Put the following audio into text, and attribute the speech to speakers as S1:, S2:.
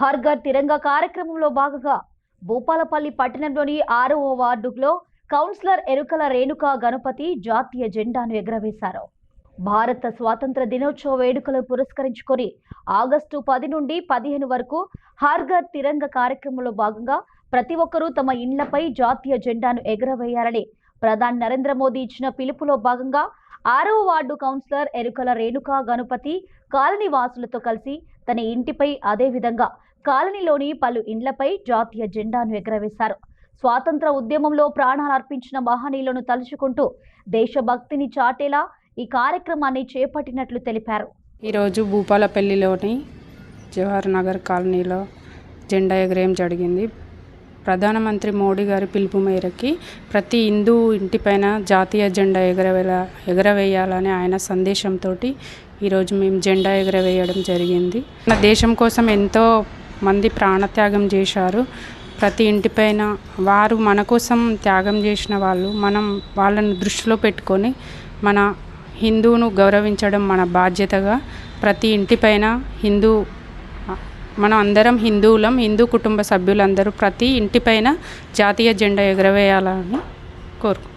S1: హర్ ఘర్ తిరంగా కార్యక్రమంలో భాగంగా భూపాలపల్లి పట్టణంలోని 6వ వార్డులో కౌన్సిలర్ ఎరుకల రేణుకా గణపతి జాతీయ జెండాను ఎగురవేశారు. భారత స్వాతంత్ర దినోత్సవ వేడుకలు పురస్కరించుకొని ఆగస్టు 10 నుండి 15 వరకు హర్ ఘర్ తిరంగా కార్యక్రమంలో భాగంగా ప్రతి ఒక్కరూ తమ ఇండ్లపై జాతీయ జెండాను ఎగురవేయాలని ప్రధాని నరేంద్ర మోదీ ఇచ్చిన పిలుపులో భాగంగా 6వ వార్డు కౌన్సిలర్ ఎరుకల రేణుకా గణపతి కాలనీ వాసులతో కలిసి తన ఇంటిపై అదేవిధంగా కాలనీలోని పలు ఇండ్లపై జాతీయ జెండాను ఎగురవేశారు. స్వాతంత్ర ఉద్యమంలో ప్రాణాలు అర్పించిన మహనీయులను తలుచుకుంటూ దేశభక్తిని చాటేలా ఈ కార్యక్రమాన్ని చేపట్టినట్లు తెలిపారు.
S2: ఈరోజు భూపాలపల్లిలోని జవహర్ నగర్ కాలనీలో జెండా ఎగరేయడం జరిగింది. ప్రధానమంత్రి మోడీ గారి పిలుపు మేరకి ప్రతి హిందూ ఇంటిపైన జాతీయ జెండా ఎగరవేయాలని ఆయన సందేశంతో ఈరోజు మేము జెండా ఎగరవేయడం జరిగింది. మన దేశం కోసం ఎంతో మంది ప్రాణత్యాగం చేశారు. ప్రతి ఇంటిపైన వారు మన కోసం త్యాగం చేసిన వాళ్ళు, మనం వాళ్ళను దృష్టిలో పెట్టుకొని మన హిందువును గౌరవించడం మన బాధ్యతగా ప్రతి ఇంటిపైన మనం అందరం హిందువులం, హిందూ కుటుంబ సభ్యులందరూ ప్రతి ఇంటిపైన జాతీయ జెండా ఎగరవేయాలని కోరుకుంటున్నాం.